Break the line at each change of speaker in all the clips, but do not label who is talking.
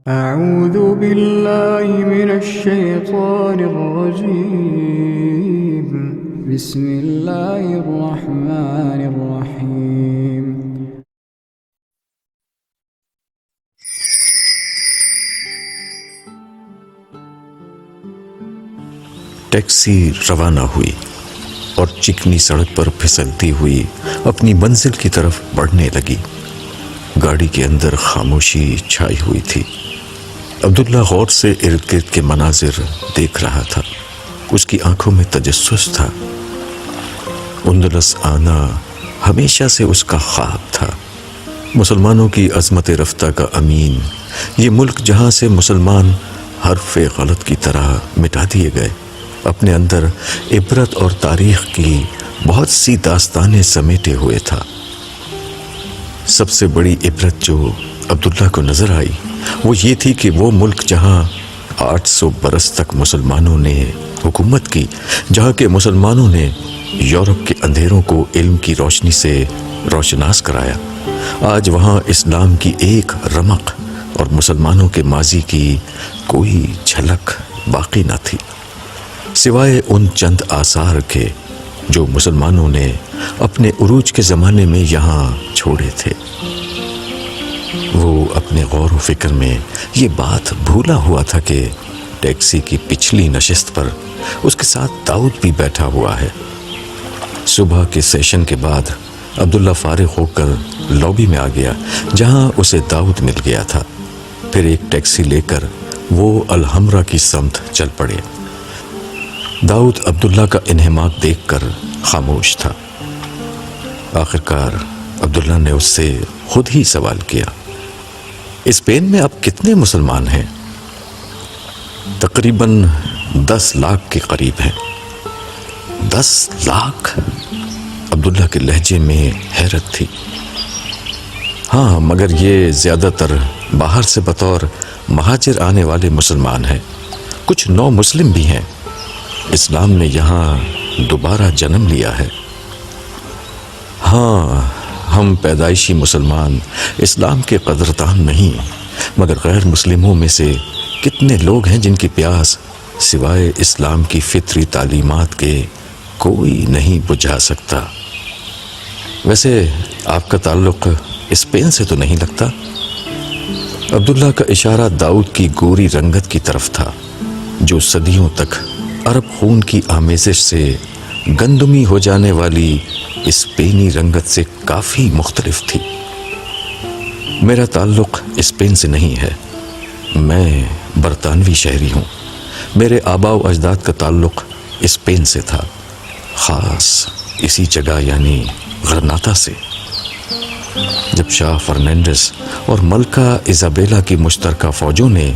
أعوذ بالله من الشيطان الرجيم بسم الله الرحمن الرحيم
ٹیکسی روانہ ہوئی اور چکنی سڑک پر پھسلتی ہوئی اپنی منزل کی طرف بڑھنے لگی۔ گاڑی کے اندر خاموشی چھائی ہوئی تھی۔ عبداللہ غور سے ارد گرد کے مناظر دیکھ رہا تھا۔ اس کی آنکھوں میں تجسس تھا۔ اندلس آنا ہمیشہ سے اس کا خواب تھا۔ مسلمانوں کی عظمت رفتہ کا امین، یہ ملک جہاں سے مسلمان حرف غلط کی طرح مٹا دیے گئے، اپنے اندر عبرت اور تاریخ کی بہت سی داستانیں سمیٹے ہوئے تھا۔ سب سے بڑی عبرت جو عبداللہ کو نظر آئی وہ یہ تھی کہ وہ ملک جہاں 800 برس تک مسلمانوں نے حکومت کی، جہاں کے مسلمانوں نے یورپ کے اندھیروں کو علم کی روشنی سے روشناس کرایا، آج وہاں اسلام کی ایک رمق اور مسلمانوں کے ماضی کی کوئی جھلک باقی نہ تھی، سوائے ان چند آثار کے جو مسلمانوں نے اپنے عروج کے زمانے میں یہاں چھوڑے تھے۔ وہ اپنے غور و فکر میں یہ بات بھولا ہوا تھا کہ ٹیکسی کی پچھلی نشست پر اس کے ساتھ داؤد بھی بیٹھا ہوا ہے۔ صبح کے سیشن کے بعد عبداللہ فارغ ہو کر لابی میں آ گیا جہاں اسے داؤد مل گیا تھا۔ پھر ایک ٹیکسی لے کر وہ الحمرا کی سمت چل پڑے۔ داؤد عبداللہ کا انہماک دیکھ کر خاموش تھا۔ آخرکار عبداللہ نے اس سے خود ہی سوال کیا، اسپین میں اب کتنے مسلمان ہیں؟ تقریباً 10 لاکھ کے قریب ہیں۔ 10 لاکھ؟ عبداللہ کے لہجے میں حیرت تھی۔ ہاں، مگر یہ زیادہ تر باہر سے بطور مہاجر آنے والے مسلمان ہیں، کچھ نو مسلم بھی ہیں۔ اسلام نے یہاں دوبارہ جنم لیا ہے۔ ہاں، ہم پیدائشی مسلمان اسلام کے قدردان نہیں، مگر غیر مسلموں میں سے کتنے لوگ ہیں جن کی پیاس سوائے اسلام کی فطری تعلیمات کے کوئی نہیں بجھا سکتا۔ ویسے آپ کا تعلق اسپین سے تو نہیں لگتا؟ عبداللہ کا اشارہ داؤد کی گوری رنگت کی طرف تھا جو صدیوں تک عرب خون کی آمیزش سے گندمی ہو جانے والی اسپینی رنگت سے کافی مختلف تھی۔ میرا تعلق اسپین سے نہیں ہے، میں برطانوی شہری ہوں۔ میرے آباء و اجداد کا تعلق اسپین سے تھا، خاص اسی جگہ یعنی غرناطہ سے۔ جب شاہ فرنینڈس اور ملکہ ایزابیلا کی مشترکہ فوجوں نے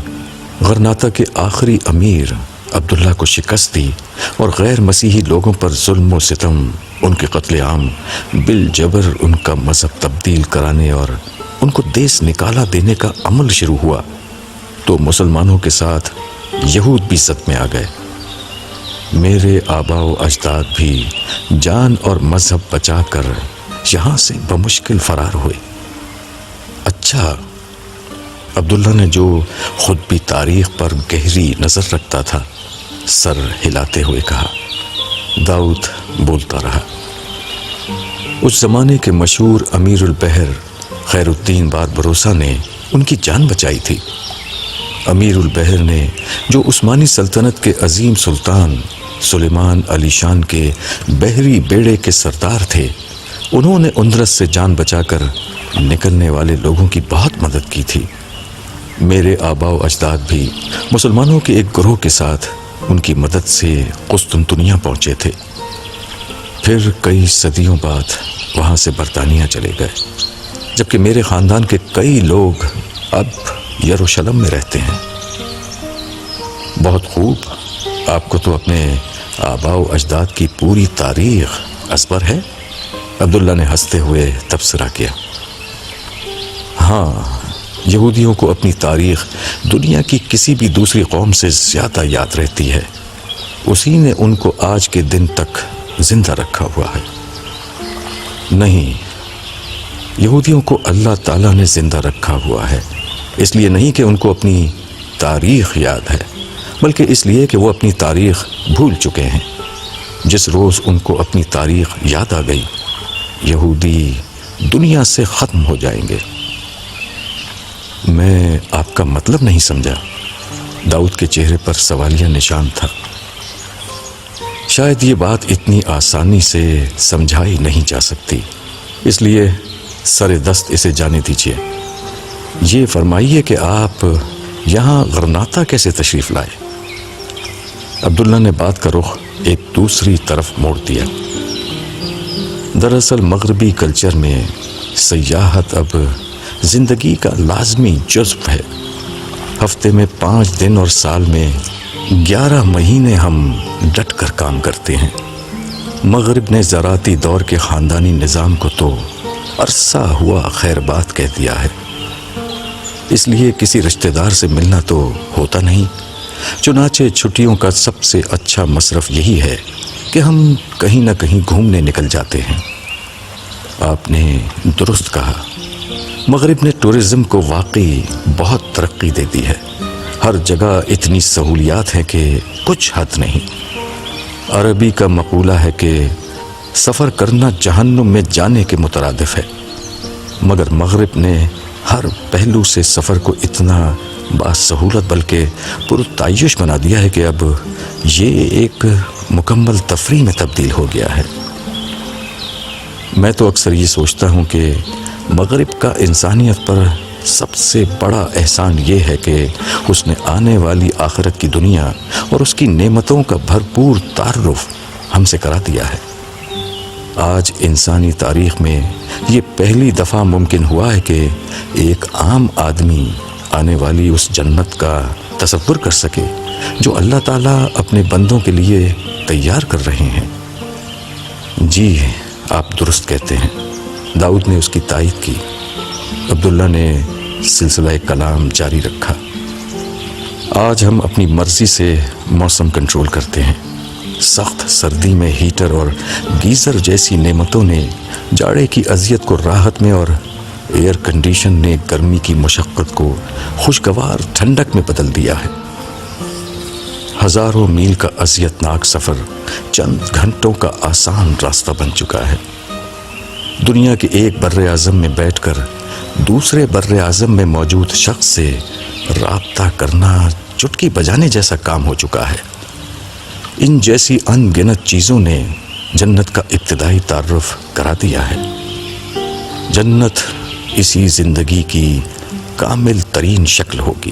غرناطہ کے آخری امیر عبداللہ کو شکست دی اور غیر مسیحی لوگوں پر ظلم و ستم، ان کے قتل عام، بالجبر ان کا مذہب تبدیل کرانے اور ان کو دیس نکالا دینے کا عمل شروع ہوا، تو مسلمانوں کے ساتھ یہود بھی صد میں آ گئے۔ میرے آباء و اجداد بھی جان اور مذہب بچا کر یہاں سے بمشکل فرار ہوئے۔ اچھا، عبداللہ نے جو خود بھی تاریخ پر گہری نظر رکھتا تھا سر ہلاتے ہوئے کہا۔ داؤد بولتا رہا۔ اس زمانے کے مشہور امیر البحر خیر الدین باربروسا نے ان کی جان بچائی تھی۔ امیر البحر نے جو عثمانی سلطنت کے عظیم سلطان سلیمان علی شان کے بحری بیڑے کے سردار تھے، انہوں نے اندرس سے جان بچا کر نکلنے والے لوگوں کی بہت مدد کی تھی۔ میرے آباء و اجداد بھی مسلمانوں کے ایک گروہ کے ساتھ ان کی مدد سے قسطنطنیہ پہنچے تھے، پھر کئی صدیوں بعد وہاں سے برطانیہ چلے گئے، جبکہ میرے خاندان کے کئی لوگ اب یروشلم میں رہتے ہیں۔ بہت خوب، آپ کو تو اپنے آباء و اجداد کی پوری تاریخ ازبر ہے؟ عبداللہ نے ہنستے ہوئے تبصرہ کیا۔ ہاں، یہودیوں کو اپنی تاریخ دنیا کی کسی بھی دوسری قوم سے زیادہ یاد رہتی ہے، اسی نے ان کو آج کے دن تک زندہ رکھا ہوا ہے۔ نہیں، یہودیوں کو اللہ تعالیٰ نے زندہ رکھا ہوا ہے، اس لیے نہیں کہ ان کو اپنی تاریخ یاد ہے، بلکہ اس لیے کہ وہ اپنی تاریخ بھول چکے ہیں۔ جس روز ان کو اپنی تاریخ یاد آ گئی، یہودی دنیا سے ختم ہو جائیں گے۔ میں آپ کا مطلب نہیں سمجھا۔ داؤد کے چہرے پر سوالیہ نشان تھا۔ شاید یہ بات اتنی آسانی سے سمجھائی نہیں جا سکتی، اس لیے سر دست اسے جانے دیجیے۔ یہ فرمائیے کہ آپ یہاں غرناطہ کیسے تشریف لائے؟ عبداللہ نے بات کا رخ ایک دوسری طرف موڑ دیا۔ دراصل مغربی کلچر میں سیاحت اب زندگی کا لازمی جزو ہے۔ ہفتے میں 5 دن اور سال میں 11 مہینے ہم ڈٹ کر کام کرتے ہیں۔ مغرب نے زراعتی دور کے خاندانی نظام کو تو عرصہ ہوا خیر بات کہہ دیا ہے، اس لیے کسی رشتہ دار سے ملنا تو ہوتا نہیں۔ چنانچہ چھٹیوں کا سب سے اچھا مصرف یہی ہے کہ ہم کہیں نہ کہیں گھومنے نکل جاتے ہیں۔ آپ نے درست کہا، مغرب نے ٹورزم کو واقعی بہت ترقی دے دی ہے۔ ہر جگہ اتنی سہولیات ہیں کہ کچھ حد نہیں۔ عربی کا مقولہ ہے کہ سفر کرنا جہنم میں جانے کے مترادف ہے، مگر مغرب نے ہر پہلو سے سفر کو اتنا باسہولت بلکہ پرتعیش بنا دیا ہے کہ اب یہ ایک مکمل تفریح میں تبدیل ہو گیا ہے۔ میں تو اکثر یہ سوچتا ہوں کہ مغرب کا انسانیت پر سب سے بڑا احسان یہ ہے کہ اس نے آنے والی آخرت کی دنیا اور اس کی نعمتوں کا بھرپور تعارف ہم سے کرا دیا ہے۔ آج انسانی تاریخ میں یہ پہلی دفعہ ممکن ہوا ہے کہ ایک عام آدمی آنے والی اس جنت کا تصور کر سکے جو اللہ تعالیٰ اپنے بندوں کے لیے تیار کر رہے ہیں۔ جی آپ درست کہتے ہیں، داؤد نے اس کی تائید کی۔ عبداللہ نے سلسلہ کلام جاری رکھا۔ آج ہم اپنی مرضی سے موسم کنٹرول کرتے ہیں۔ سخت سردی میں ہیٹر اور گیزر جیسی نعمتوں نے جاڑے کی اذیت کو راحت میں اور ایئر کنڈیشن نے گرمی کی مشقت کو خوشگوار ٹھنڈک میں بدل دیا ہے۔ ہزاروں میل کا اذیت ناک سفر چند گھنٹوں کا آسان راستہ بن چکا ہے۔ دنیا کے ایک بر اعظم میں بیٹھ کر دوسرے بر اعظم میں موجود شخص سے رابطہ کرنا چٹکی بجانے جیسا کام ہو چکا ہے۔ ان جیسی ان گنت چیزوں نے جنت کا ابتدائی تعارف کرا دیا ہے۔ جنت اسی زندگی کی کامل ترین شکل ہوگی۔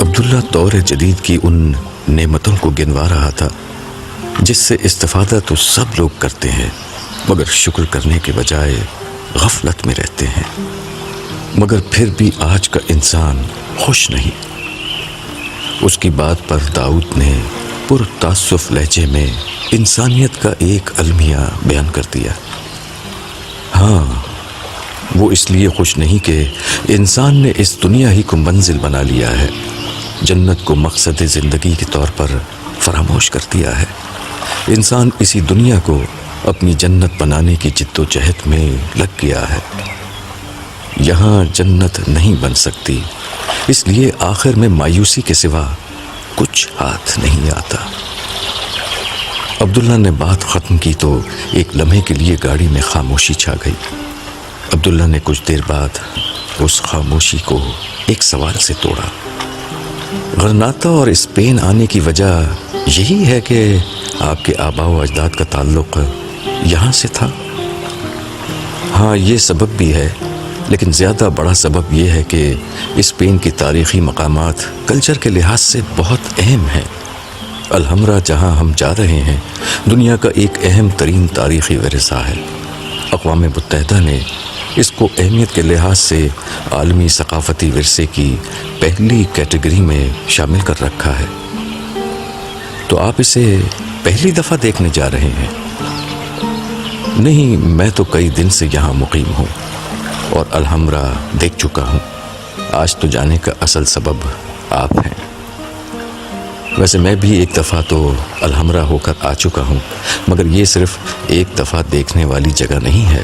عبداللہ دور جدید کی ان نعمتوں کو گنوا رہا تھا جس سے استفادہ تو سب لوگ کرتے ہیں، مگر شکر کرنے کے بجائے غفلت میں رہتے ہیں۔ مگر پھر بھی آج کا انسان خوش نہیں۔ اس کی بات پر داؤد نے پرتاسف لہجے میں انسانیت کا ایک المیہ بیان کر دیا۔ ہاں، وہ اس لیے خوش نہیں کہ انسان نے اس دنیا ہی کو منزل بنا لیا ہے، جنت کو مقصد زندگی کے طور پر فراموش کر دیا ہے۔ انسان اسی دنیا کو اپنی جنت بنانے کی جد و جہد میں لگ گیا ہے۔ یہاں جنت نہیں بن سکتی، اس لیے آخر میں مایوسی کے سوا کچھ ہاتھ نہیں آتا۔ عبداللہ نے بات ختم کی تو ایک لمحے کے لیے گاڑی میں خاموشی چھا گئی۔ عبداللہ نے کچھ دیر بعد اس خاموشی کو ایک سوال سے توڑا۔ غرناطہ اور اسپین آنے کی وجہ یہی ہے کہ آپ کے آباء و اجداد کا تعلق یہاں سے تھا؟ ہاں، یہ سبب بھی ہے، لیکن زیادہ بڑا سبب یہ ہے کہ اسپین کی تاریخی مقامات کلچر کے لحاظ سے بہت اہم ہیں۔ الحمرا جہاں ہم جا رہے ہیں دنیا کا ایک اہم ترین تاریخی ورثہ ہے۔ اقوام متحدہ نے اس کو اہمیت کے لحاظ سے عالمی ثقافتی ورثے کی پہلی کیٹیگری میں شامل کر رکھا ہے۔ تو آپ اسے پہلی دفعہ دیکھنے جا رہے ہیں؟ نہیں، میں تو کئی دن سے یہاں مقیم ہوں اور الحمرا دیکھ چکا ہوں۔ آج تو جانے کا اصل سبب آپ ہیں۔ ویسے میں بھی ایک دفعہ تو الحمرا ہو کر آ چکا ہوں، مگر یہ صرف ایک دفعہ دیکھنے والی جگہ نہیں ہے۔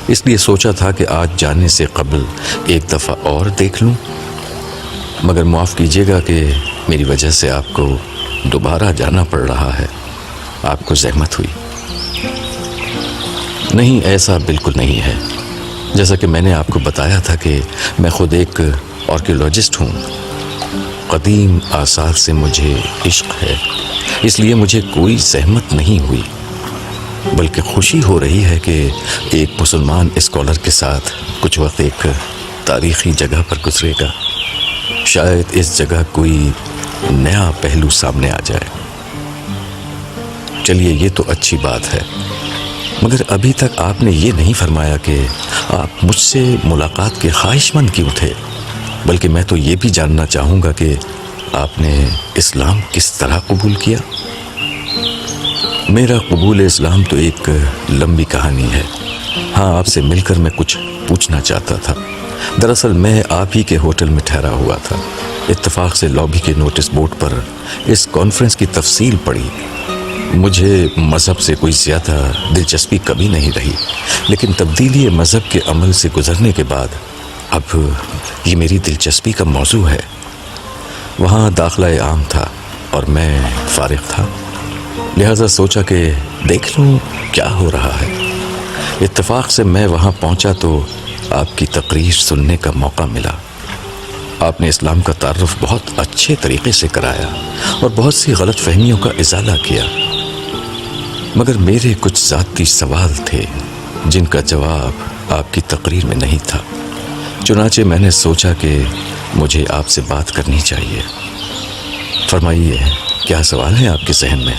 اس لیے سوچا تھا کہ آج جانے سے قبل ایک دفعہ اور دیکھ لوں، مگر معاف کیجیے گا کہ میری وجہ سے آپ کو دوبارہ جانا پڑ رہا ہے۔ آپ کو زحمت ہوئی۔ نہیں، ایسا بالکل نہیں ہے۔ جیسا کہ میں نے آپ کو بتایا تھا کہ میں خود ایک آرکیولوجسٹ ہوں۔ قدیم آثار سے مجھے عشق ہے، اس لیے مجھے کوئی زحمت نہیں ہوئی، بلکہ خوشی ہو رہی ہے کہ ایک مسلمان اسکالر کے ساتھ کچھ وقت ایک تاریخی جگہ پر گزرے گا۔ شاید اس جگہ کوئی نیا پہلو سامنے آ جائے۔ چلیے، یہ تو اچھی بات ہے، مگر ابھی تک آپ نے یہ نہیں فرمایا کہ آپ مجھ سے ملاقات کے خواہش مند کیوں تھے، بلکہ میں تو یہ بھی جاننا چاہوں گا کہ آپ نے اسلام کس طرح قبول کیا۔ میرا قبول اسلام تو ایک لمبی کہانی ہے۔ ہاں، آپ سے مل کر میں کچھ پوچھنا چاہتا تھا۔ دراصل میں آپ ہی کے ہوٹل میں ٹھہرا ہوا تھا۔ اتفاق سے لابی کے نوٹس بورڈ پر اس کانفرنس کی تفصیل پڑھی۔ مجھے مذہب سے کوئی زیادہ دلچسپی کبھی نہیں رہی، لیکن تبدیلی مذہب کے عمل سے گزرنے کے بعد اب یہ میری دلچسپی کا موضوع ہے۔ وہاں داخلہ عام تھا اور میں فارغ تھا، لہذا سوچا کہ دیکھ لوں کیا ہو رہا ہے۔ اتفاق سے میں وہاں پہنچا تو آپ کی تقریر سننے کا موقع ملا۔ آپ نے اسلام کا تعارف بہت اچھے طریقے سے کرایا اور بہت سی غلط فہمیوں کا ازالہ کیا، مگر میرے کچھ ذاتی سوال تھے جن کا جواب آپ کی تقریر میں نہیں تھا۔ چنانچہ میں نے سوچا کہ مجھے آپ سے بات کرنی چاہیے۔ فرمائیے، کیا سوال ہے آپ کے ذہن میں؟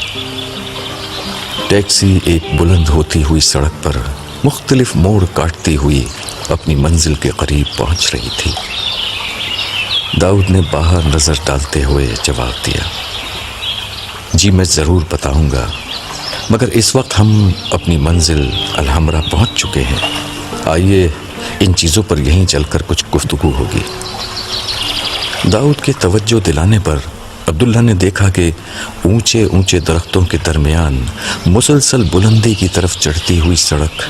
ٹیکسی ایک بلند ہوتی ہوئی سڑک پر مختلف موڑ کاٹتی ہوئی اپنی منزل کے قریب پہنچ رہی تھی۔ داؤد نے باہر نظر ڈالتے ہوئے جواب دیا، جی میں ضرور بتاؤں گا، مگر اس وقت ہم اپنی منزل الحمرا پہنچ چکے ہیں۔ آئیے ان چیزوں پر یہیں چل کر کچھ گفتگو ہوگی۔ داؤد کے توجہ دلانے پر عبداللہ نے دیکھا کہ اونچے اونچے درختوں کے درمیان مسلسل بلندی کی طرف چڑھتی ہوئی سڑک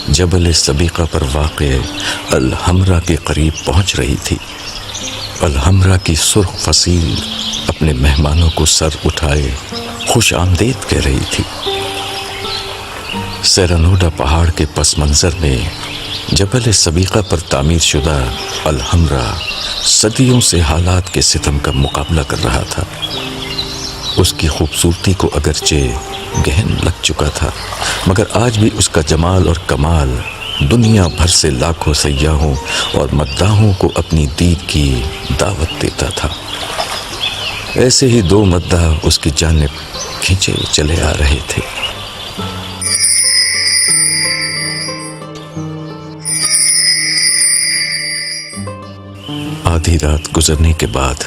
جبل سبیقہ پر واقع الحمرا کے قریب پہنچ رہی تھی۔ الحمرا کی سرخ فصیل اپنے مہمانوں کو سر اٹھائے خوش آمدید کہہ رہی تھی۔ سیرانوڈا پہاڑ کے پس منظر میں جبل سبیقہ پر تعمیر شدہ الحمرا صدیوں سے حالات کے ستم کا مقابلہ کر رہا تھا۔ اس کی خوبصورتی کو اگرچہ گہن لگ چکا تھا، مگر آج بھی اس کا جمال اور کمال دنیا بھر سے لاکھوں سیاحوں اور مداحوں کو اپنی دید کی دعوت دیتا تھا۔ ایسے ہی دو مداح اس کی جانب کھینچے چلے آ رہے تھے۔ آدھی رات گزرنے کے بعد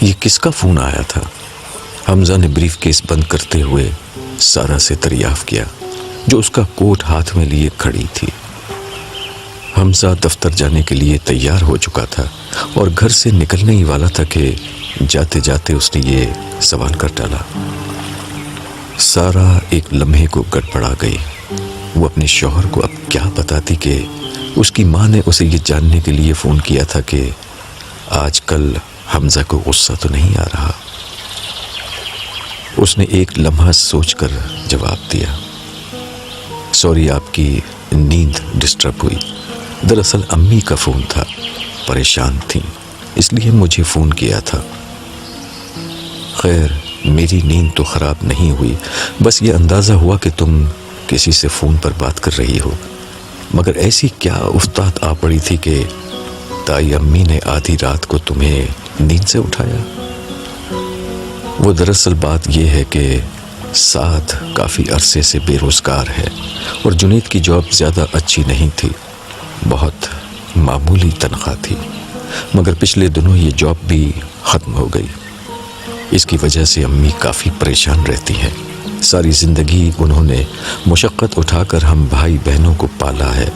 یہ کس کا فون آیا تھا؟ حمزہ نے بریف کیس بند کرتے ہوئے سارا سے دریافت کیا، جو اس کا کوٹ ہاتھ میں لیے کھڑی تھی۔ حمزہ دفتر جانے کے لیے تیار ہو چکا تھا اور گھر سے نکلنے ہی والا تھا کہ جاتے جاتے اس نے یہ سوال کر ڈالا۔ سارا ایک لمحے کو گڑبڑا گئی۔ وہ اپنے شوہر کو اب کیا بتاتی کہ اس کی ماں نے اسے یہ جاننے کے لیے فون کیا تھا کہ آج کل حمزہ کو غصہ تو نہیں آ رہا۔ اس نے ایک لمحہ سوچ کر جواب دیا، سوری، آپ کی نیند ڈسٹرب ہوئی۔ دراصل امی کا فون تھا، پریشان تھیں، اس لیے مجھے فون کیا تھا۔ خیر، میری نیند تو خراب نہیں ہوئی، بس یہ اندازہ ہوا کہ تم کسی سے فون پر بات کر رہی ہو، مگر ایسی کیا افتاد آ پڑی تھی کہ تائی امی نے آدھی رات کو تمہیں نیند سے اٹھایا؟ وہ دراصل بات یہ ہے کہ سعد کافی عرصے سے بے روزگار ہے اور جنید کی جاب زیادہ اچھی نہیں تھی، بہت معمولی تنخواہ تھی، مگر پچھلے دنوں یہ جاب بھی ختم ہو گئی۔ اس کی وجہ سے امی کافی پریشان رہتی ہیں۔ ساری زندگی انہوں نے مشقت اٹھا کر ہم بھائی بہنوں کو پالا ہے،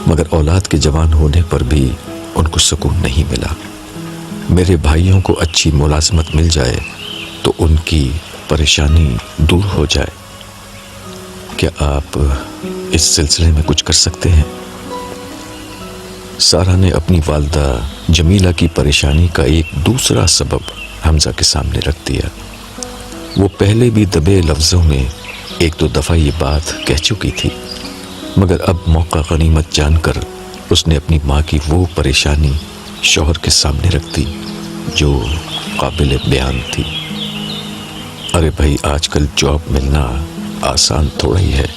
مگر اولاد کے جوان ہونے پر بھی ان کو سکون نہیں ملا۔ میرے بھائیوں کو اچھی ملازمت مل جائے تو ان کی پریشانی دور ہو جائے۔ کیا آپ اس سلسلے میں کچھ کر سکتے ہیں؟ سارہ نے اپنی والدہ جمیلہ کی پریشانی کا ایک دوسرا سبب حمزہ کے سامنے رکھ دیا۔ وہ پہلے بھی دبے لفظوں میں ایک دو دفعہ یہ بات کہہ چکی تھی، مگر اب موقع غنیمت جان کر اس نے اپنی ماں کی وہ پریشانی شوہر کے سامنے رکھ دی جو قابل بیان تھی۔ ارے بھائی، آج کل جاب ملنا آسان تھوڑا ہی ہے،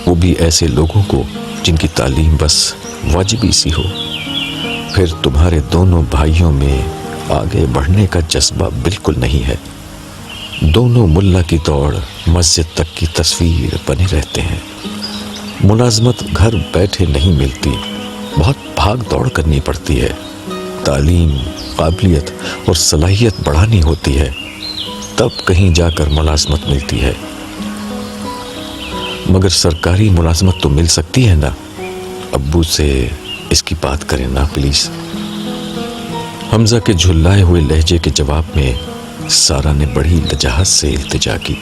وہ بھی ایسے لوگوں کو جن کی تعلیم بس واجبی سی ہو۔ پھر تمہارے دونوں بھائیوں میں آگے بڑھنے کا جذبہ بالکل نہیں ہے، دونوں ملا کی دوڑ مسجد تک کی تصویر بنے رہتے ہیں۔ ملازمت گھر بیٹھے نہیں ملتی، بہت بھاگ دوڑ کرنی پڑتی ہے۔ تعلیم، قابلیت اور صلاحیت بڑھانی ہوتی ہے، تب کہیں جا کر ملازمت ملتی ہے۔ مگر سرکاری ملازمت تو مل سکتی ہے نا؟ ابو سے اس کی بات کریں نا پلیز۔ حمزہ کے جھلائے ہوئے لہجے کے جواب میں سارہ نے بڑی لجاجت سے التجا کی۔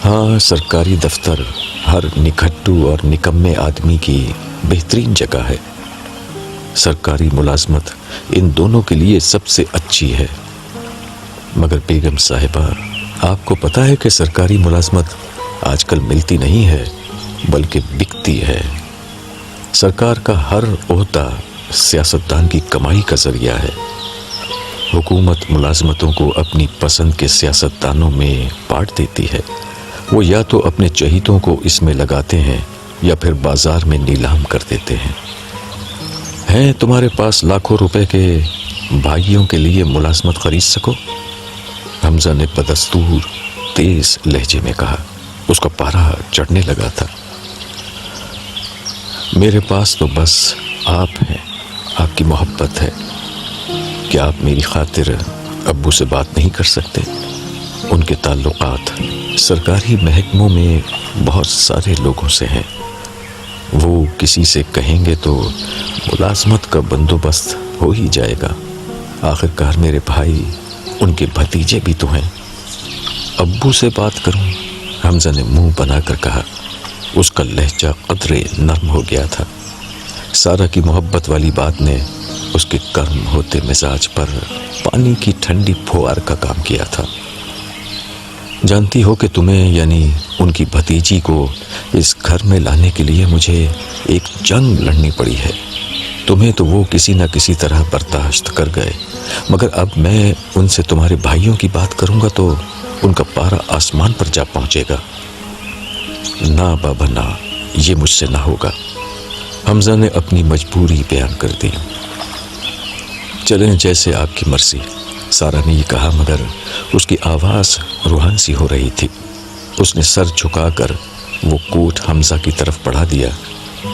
ہاں، سرکاری دفتر ہر نکھٹو اور نکمے آدمی کی بہترین جگہ ہے۔ سرکاری ملازمت ان دونوں کے لیے سب سے اچھی ہے۔ مگر بیگم صاحبہ، آپ کو پتہ ہے کہ سرکاری ملازمت آج کل ملتی نہیں ہے بلکہ بکتی ہے۔ سرکار کا ہر عہدہ سیاستدان کی کمائی کا ذریعہ ہے۔ حکومت ملازمتوں کو اپنی پسند کے سیاستدانوں میں بانٹ دیتی ہے۔ وہ یا تو اپنے چہیتوں کو اس میں لگاتے ہیں یا پھر بازار میں نیلام کر دیتے ہیں۔ ہیں تمہارے پاس لاکھوں روپے کے بھائیوں کے لیے ملازمت خرید سکو؟ حمزہ نے بدستور تیز لہجے میں کہا۔ اس کا پارا چڑھنے لگا تھا۔ میرے پاس تو بس آپ ہیں، آپ کی محبت ہے۔ کیا آپ میری خاطر ابو سے بات نہیں کر سکتے؟ ان کے تعلقات سرکاری محکموں میں بہت سارے لوگوں سے ہیں، وہ کسی سے کہیں گے تو ملازمت کا بندوبست ہو ہی جائے گا۔ آخرکار میرے بھائی ان کے بھتیجے بھی تو ہیں۔ ابو سے بات کروں؟ حمزہ نے منہ بنا کر کہا۔ اس کا لہجہ قدرے نرم ہو گیا تھا۔ سارہ کی محبت والی بات نے اس کے گرم ہوتے مزاج پر پانی کی ٹھنڈی پھوار کا کام کیا تھا۔ جانتی ہو کہ تمہیں یعنی ان کی بھتیجی کو اس گھر میں لانے کے لیے مجھے ایک جنگ لڑنی پڑی ہے۔ تمہیں تو وہ کسی نہ کسی طرح برداشت کر گئے، مگر اب میں ان سے تمہارے بھائیوں کی بات کروں گا تو ان کا پارا آسمان پر جا پہنچے گا۔ نہ بابا نہ، یہ مجھ سے نہ ہوگا۔ حمزہ نے اپنی مجبوری بیان کر دی۔ چلیں جیسے آپ کی مرضی، سارہ نے یہ کہا، مگر اس کی آواز روحان سی ہو رہی تھی۔ اس نے سر جھکا کر وہ کوٹ حمزہ کی طرف بڑھا دیا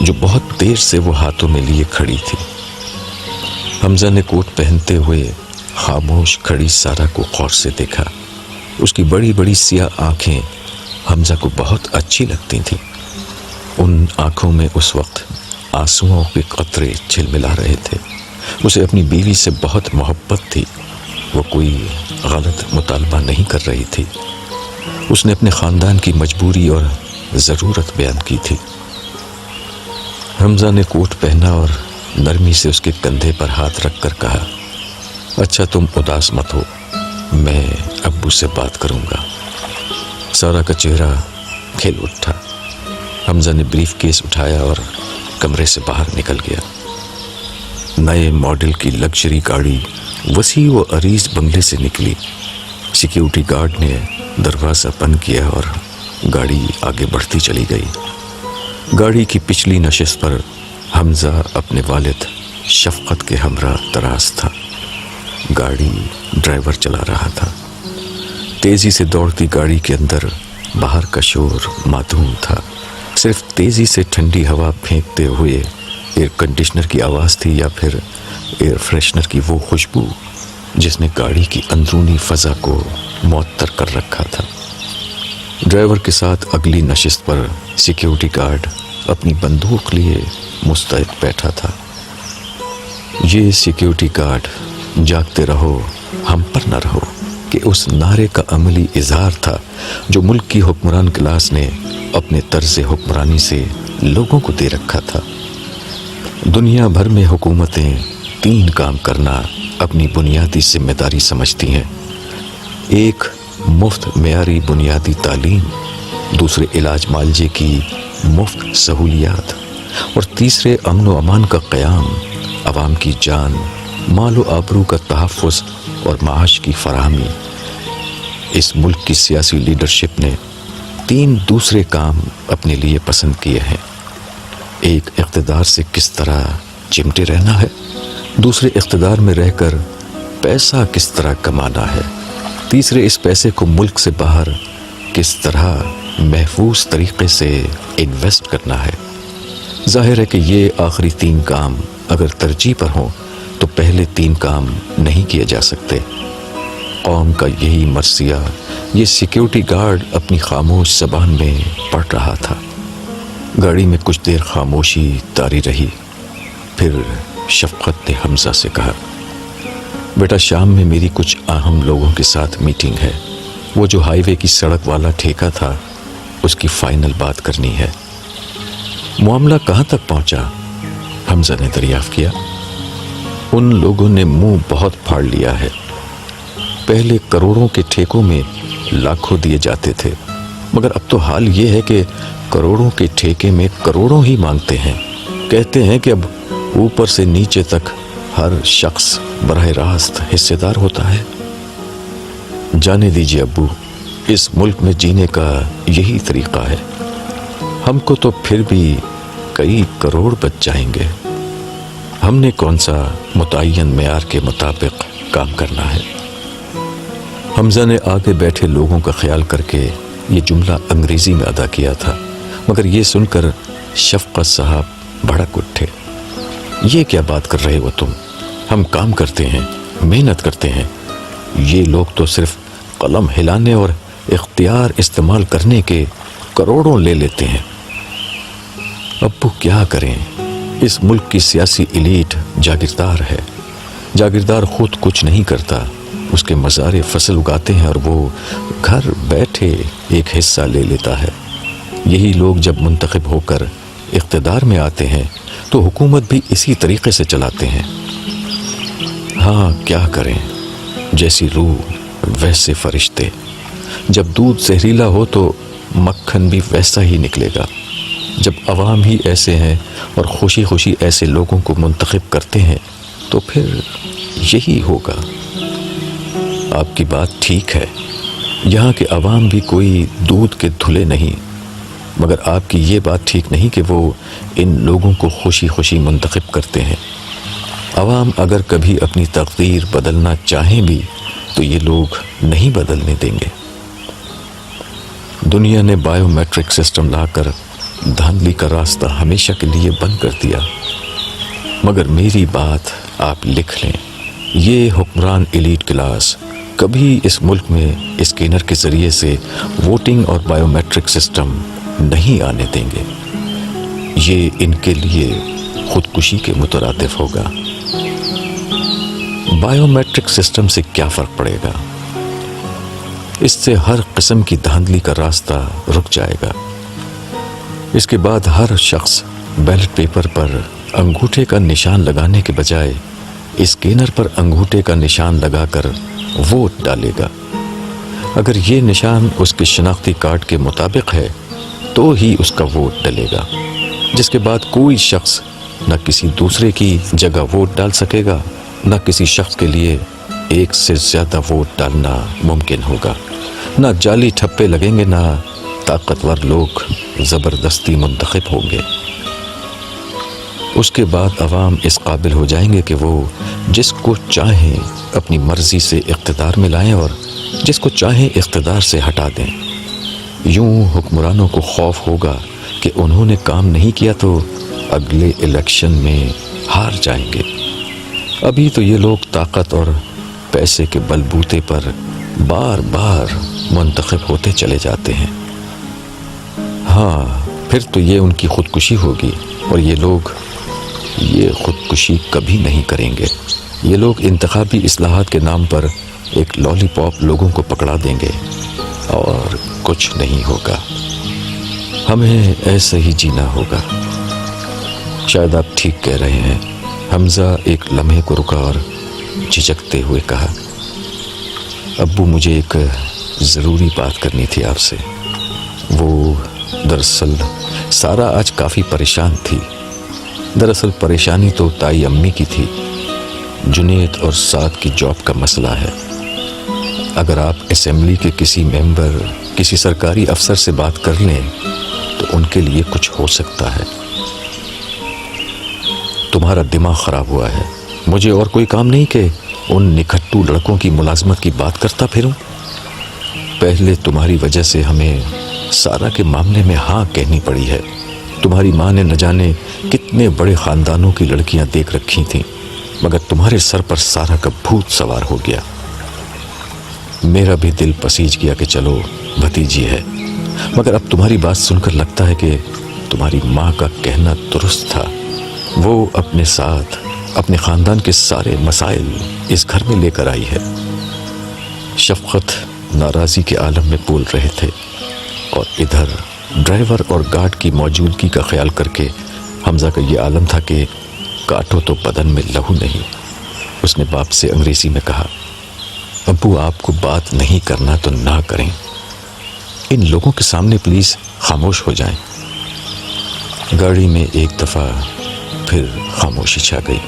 جو بہت دیر سے وہ ہاتھوں میں لیے کھڑی تھی۔ حمزہ نے کوٹ پہنتے ہوئے خاموش کھڑی سارہ کو غور سے دیکھا۔ اس کی بڑی بڑی سیاہ آنکھیں حمزہ کو بہت اچھی لگتی تھیں۔ ان آنکھوں میں اس وقت آنسوؤں کے قطرے جھلملا رہے تھے۔ اسے اپنی بیوی سے بہت محبت تھی، وہ کوئی غلط مطالبہ نہیں کر رہی تھی۔ اس نے اپنے خاندان کی مجبوری اور ضرورت بیان کی تھی۔ حمزہ نے کوٹ پہنا اور نرمی سے اس کے کندھے پر ہاتھ رکھ کر کہا، اچھا تم اداس مت ہو، میں ابو سے بات کروں گا۔ سارہ کا چہرہ کھل اٹھا۔ حمزہ نے بریف کیس اٹھایا اور کمرے سے باہر نکل گیا۔ نئے ماڈل کی لگژری گاڑی وسیع و عریض بنگلے سے نکلی۔ سیکیورٹی گارڈ نے دروازہ بند کیا اور گاڑی آگے بڑھتی چلی گئی۔ گاڑی کی پچھلی نشست پر حمزہ اپنے والد شفقت کے ہمراہ دراز تھا۔ گاڑی ڈرائیور چلا رہا تھا۔ تیزی سے دوڑتی گاڑی کے اندر باہر کا شور معدوم تھا، صرف تیزی سے ٹھنڈی ہوا پھینکتے ہوئے ایئر کنڈیشنر کی آواز تھی یا پھر ایئر فریشنر کی وہ خوشبو جس نے گاڑی کی اندرونی فضا کو معطر کر رکھا تھا۔ ڈرائیور کے ساتھ اگلی نشست پر سیکیورٹی گارڈ اپنی بندوق لیے مستعد بیٹھا تھا۔ یہ سیکیورٹی گارڈ جاگتے رہو ہم پر نہ رہو کہ اس نعرے کا عملی اظہار تھا جو ملک کی حکمران کلاس نے اپنے طرز حکمرانی سے لوگوں کو دے رکھا تھا۔ دنیا بھر میں حکومتیں 3 کام کرنا اپنی بنیادی ذمہ داری سمجھتی ہیں: ایک، مفت معیاری بنیادی تعلیم، دوسرے، علاج معالجے کی مفت سہولیات، اور تیسرے، امن و امان کا قیام، عوام کی جان، مال و آبرو کا تحفظ اور معاش کی فراہمی۔ اس ملک کی سیاسی لیڈرشپ نے 3 دوسرے کام اپنے لیے پسند کیے ہیں: ایک، اقتدار سے کس طرح چمٹے رہنا ہے، دوسرے، اقتدار میں رہ کر پیسہ کس طرح کمانا ہے، تیسرے، اس پیسے کو ملک سے باہر کس طرح محفوظ طریقے سے انویسٹ کرنا ہے۔ ظاہر ہے کہ یہ آخری 3 کام اگر ترجیح پر ہوں تو پہلے 3 کام نہیں کیے جا سکتے۔ قوم کا یہی مرثیہ یہ سیکیورٹی گارڈ اپنی خاموش زبان میں پڑھ رہا تھا۔ گاڑی میں کچھ دیر خاموشی طاری رہی، پھر شفقت نے حمزہ سے کہا، بیٹا شام میں میری کچھ اہم لوگوں کے ساتھ میٹنگ ہے، وہ جو ہائی وے کی سڑک والا ٹھیکہ تھا اس کی فائنل بات کرنی ہے۔ معاملہ کہاں تک پہنچا؟ حمزہ نے دریافت کیا۔ ان لوگوں نے منہ بہت پھاڑ لیا ہے۔ پہلے کروڑوں کے ٹھیکوں میں لاکھوں دیے جاتے تھے، مگر اب تو حال یہ ہے کہ کروڑوں کے ٹھیکے میں کروڑوں ہی مانگتے ہیں۔ کہتے ہیں کہ اب اوپر سے نیچے تک ہر شخص براہ راست حصے دار ہوتا ہے۔ جانے دیجیے ابو، اس ملک میں جینے کا یہی طریقہ ہے۔ ہم کو تو پھر بھی کئی کروڑ بچ جائیں گے۔ ہم نے کون سا متعین معیار کے مطابق کام کرنا ہے؟ حمزہ نے آگے بیٹھے لوگوں کا خیال کر کے یہ جملہ انگریزی میں ادا کیا تھا، مگر یہ سن کر شفقت صاحب بھڑک اٹھے۔ یہ کیا بات کر رہے ہو تم؟ ہم کام کرتے ہیں، محنت کرتے ہیں، یہ لوگ تو صرف قلم ہلانے اور اختیار استعمال کرنے کے کروڑوں لے لیتے ہیں۔ ابو کیا کریں؟ اس ملک کی سیاسی ایلیٹ جاگیردار ہے۔ جاگیردار خود کچھ نہیں کرتا، اس کے مزارع فصل اگاتے ہیں اور وہ گھر بیٹھے ایک حصہ لے لیتا ہے۔ یہی لوگ جب منتخب ہو کر اقتدار میں آتے ہیں تو حکومت بھی اسی طریقے سے چلاتے ہیں۔ ہاں کیا کریں، جیسی روح ویسے فرشتے۔ جب دودھ زہریلا ہو تو مکھن بھی ویسا ہی نکلے گا۔ جب عوام ہی ایسے ہیں اور خوشی خوشی ایسے لوگوں کو منتخب کرتے ہیں تو پھر یہی ہوگا۔ آپ کی بات ٹھیک ہے، یہاں کے عوام بھی کوئی دودھ کے دھلے نہیں، مگر آپ کی یہ بات ٹھیک نہیں کہ وہ ان لوگوں کو خوشی خوشی منتخب کرتے ہیں۔ عوام اگر کبھی اپنی تقدیر بدلنا چاہیں بھی تو یہ لوگ نہیں بدلنے دیں گے۔ دنیا نے بائیو میٹرک سسٹم لا کر دھاندلی کا راستہ ہمیشہ کے لیے بند کر دیا، مگر میری بات آپ لکھ لیں، یہ حکمران ایلیٹ کلاس کبھی اس ملک میں اسکینر کے ذریعے سے ووٹنگ اور بائیو میٹرک سسٹم نہیں آنے دیں گے۔ یہ ان کے لیے خودکشی کے مترادف ہوگا۔ بائیو میٹرک سسٹم سے کیا فرق پڑے گا؟ اس سے ہر قسم کی دھاندلی کا راستہ رک جائے گا۔ اس کے بعد ہر شخص بیلٹ پیپر پر انگوٹھے کا نشان لگانے کے بجائے اسکینر پر انگوٹھے کا نشان لگا کر ووٹ ڈالے گا۔ اگر یہ نشان اس کے شناختی کارڈ کے مطابق ہے تو ہی اس کا ووٹ ڈلے گا، جس کے بعد کوئی شخص نہ کسی دوسرے کی جگہ ووٹ ڈال سکے گا، نہ کسی شخص کے لیے ایک سے زیادہ ووٹ ڈالنا ممکن ہوگا۔ نہ جعلی ٹھپے لگیں گے، نہ طاقتور لوگ زبردستی منتخب ہوں گے۔ اس کے بعد عوام اس قابل ہو جائیں گے کہ وہ جس کو چاہیں اپنی مرضی سے اقتدار میں لائیں اور جس کو چاہیں اقتدار سے ہٹا دیں۔ یوں حکمرانوں کو خوف ہوگا کہ انہوں نے کام نہیں کیا تو اگلے الیکشن میں ہار جائیں گے۔ ابھی تو یہ لوگ طاقت اور پیسے کے بل بوتے پر بار بار منتخب ہوتے چلے جاتے ہیں۔ ہاں پھر تو یہ ان کی خودکشی ہوگی، اور یہ لوگ یہ خودکشی کبھی نہیں کریں گے۔ یہ لوگ انتخابی اصلاحات کے نام پر ایک لالی پاپ لوگوں کو پکڑا دیں گے اور کچھ نہیں ہوگا۔ ہمیں ایسے ہی جینا ہوگا۔ شاید آپ ٹھیک کہہ رہے ہیں۔ حمزہ ایک لمحے کو رکا اور جھجکتے ہوئے کہا، ابو مجھے ایک ضروری بات کرنی تھی آپ سے۔ وہ دراصل سارا آج کافی پریشان تھی۔ دراصل پریشانی تو تائی امی کی تھی۔ جنید اور سعد کی جاب کا مسئلہ ہے۔ اگر آپ اسمبلی کے کسی ممبر، کسی سرکاری افسر سے بات کر لیں تو ان کے لیے کچھ ہو سکتا ہے۔ تمہارا دماغ خراب ہوا ہے۔ مجھے اور کوئی کام نہیں کہ ان نکھٹو لڑکوں کی ملازمت کی بات کرتا پھروں۔ پہلے تمہاری وجہ سے ہمیں سارا کے معاملے میں ہاں کہنی پڑی ہے۔ تمہاری ماں نے نہ جانے کتنے بڑے خاندانوں کی لڑکیاں دیکھ رکھی تھیں، مگر تمہارے سر پر سارا کا بھوت سوار ہو گیا۔ میرا بھی دل پسیج گیا کہ چلو بھتیجی ہے، مگر اب تمہاری بات سن کر لگتا ہے کہ تمہاری ماں کا کہنا درست تھا۔ وہ اپنے ساتھ اپنے خاندان کے سارے مسائل اس گھر میں لے کر آئی ہے۔ شفقت ناراضی کے عالم میں بول رہے تھے، اور ادھر ڈرائیور اور گارڈ کی موجودگی کا خیال کر کے حمزہ کا یہ عالم تھا کہ کاٹو تو بدن میں لہو نہیں۔ اس نے باپ سے انگریزی میں کہا، ابو آپ کو بات نہیں کرنا تو نہ کریں، ان لوگوں کے سامنے پلیز خاموش ہو جائیں۔ گاڑی میں ایک دفعہ پھر خاموشی چھا گئی۔